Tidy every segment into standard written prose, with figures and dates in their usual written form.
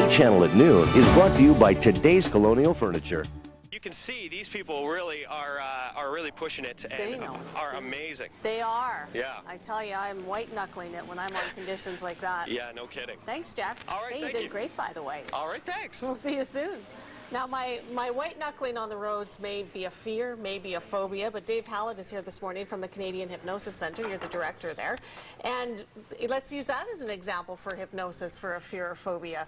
Channel at noon is brought to you by Today's Colonial Furniture. You can see these people really are really pushing it and are amazing. They are. Yeah. I tell you, I'm white knuckling it when I'm on conditions like that. Yeah, no kidding. Thanks, Jeff. All right, hey, thank you did great, by the way. All right, thanks. We'll see you soon. Now, my white knuckling on the roads may be a fear, maybe a phobia, but Dave Hallett is here this morning from the Canadian Hypnosis Centre. You're the director there. And let's use that as an example for hypnosis for a fear or phobia.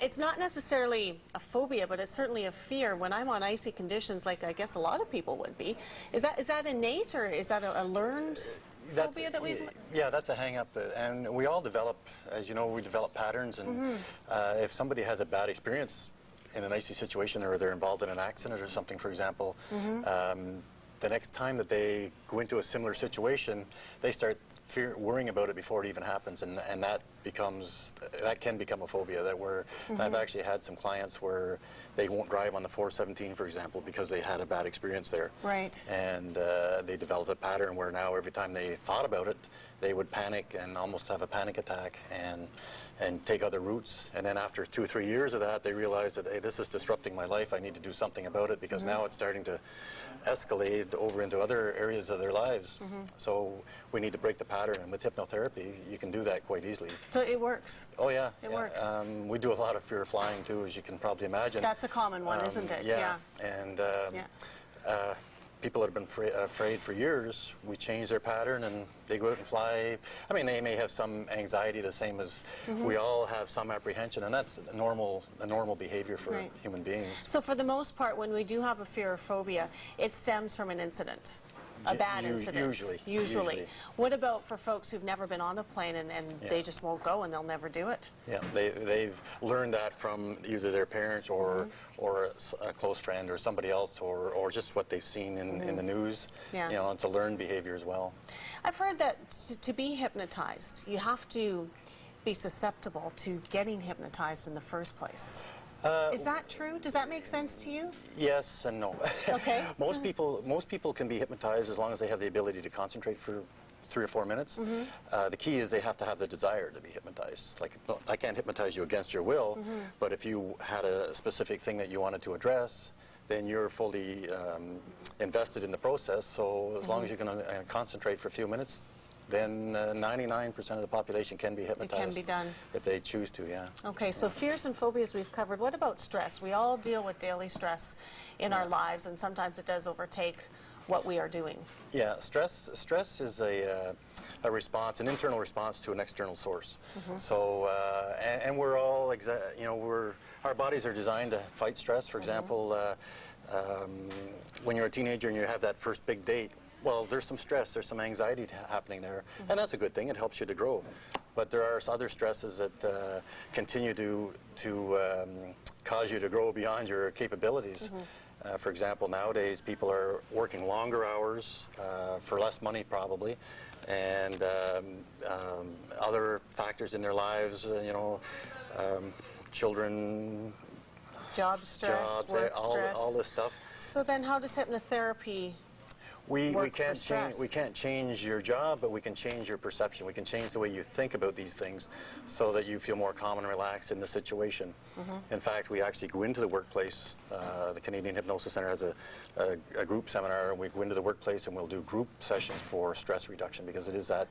It's not necessarily a phobia, but it's certainly a fear when I'm on icy conditions, like I guess a lot of people would be. Is that innate, or is that a learned phobia that we've... Yeah, that's a hang-up, and we all develop, as you know, we develop patterns, and if somebody has a bad experience in an icy situation, or they're involved in an accident or something, for example, the next time that they go into a similar situation, they start worrying about it before it even happens, and that can become a phobia. I've actually had some clients where they won't drive on the 417, for example, because they had a bad experience there. Right. And they developed a pattern where now every time they thought about it, they would panic and almost have a panic attack and take other routes. And then after 2 or 3 years of that, they realized that, hey, this is disrupting my life. I need to do something about it, because now it's starting to escalate over into other areas of their lives. So we need to break the pattern, and with hypnotherapy, you can do that quite easily. So it works? Oh, yeah. It works. We do a lot of fear of flying, too, as you can probably imagine. That's a common one, isn't it? Yeah. And people that have been afraid for years, we change their pattern and they go out and fly. I mean, they may have some anxiety, the same as we all have some apprehension, and that's a normal behavior for human beings. So for the most part, when we do have a fear or phobia, it stems from an incident. A bad incident. Usually. What about for folks who've never been on a plane and they just won't go and they'll never do it? Yeah, they've learned that from either their parents or a close friend or somebody else, or just what they've seen in the news. Yeah. You know, it's a learned behavior as well. I've heard that to be hypnotized, you have to be susceptible to getting hypnotized in the first place. Is that true? Does that make sense to you? Yes and no. Okay. Most people can be hypnotized as long as they have the ability to concentrate for 3 or 4 minutes. The key is they have to have the desire to be hypnotized. Like, I can't hypnotize you against your will, but if you had a specific thing that you wanted to address, then you're fully invested in the process. So as long as you can concentrate for a few minutes, then 99% of the population can be hypnotized. It can be done. If they choose to, yeah. Okay, so fears and phobias we've covered. What about stress? We all deal with daily stress in our lives, and sometimes it does overtake what we are doing. Yeah, stress is a response, an internal response to an external source. So, and we're all, our bodies are designed to fight stress. For example, when you're a teenager and you have that first big date, well, there's some stress, there's some anxiety happening there, and that's a good thing. It helps you to grow. But there are other stresses that continue to cause you to grow beyond your capabilities. For example, nowadays people are working longer hours for less money, probably, and other factors in their lives. Children, job stress, work stress, all this stuff. So then, how does hypnotherapy? We can't change your job, but we can change your perception. We can change the way you think about these things so that you feel more calm and relaxed in the situation. In fact, we actually go into the workplace. The Canadian Hypnosis Centre has a group seminar, and we go into the workplace and we'll do group sessions for stress reduction, because it is that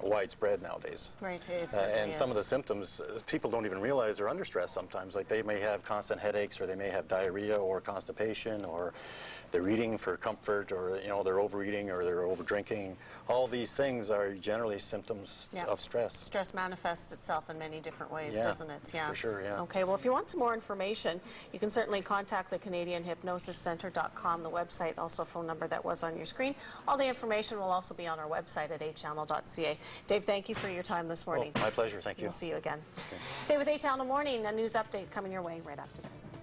widespread nowadays. Right, and some of the symptoms, people don't even realize they're under stress sometimes. Like, they may have constant headaches, or they may have diarrhea or constipation, or they're eating for comfort, or they're overeating, or they're over drinking. All these things are generally symptoms of stress. Stress manifests itself in many different ways, doesn't it? Yeah, for sure, yeah. Okay, well, if you want some more information, you can certainly contact the CanadianHypnosisCentre.com, the website, also phone number that was on your screen. All the information will also be on our website at achannel.ca. Dave, thank you for your time this morning. Oh, my pleasure, thank you. We'll see you again. Okay. Stay with 8 Channel Morning, a news update coming your way right after this.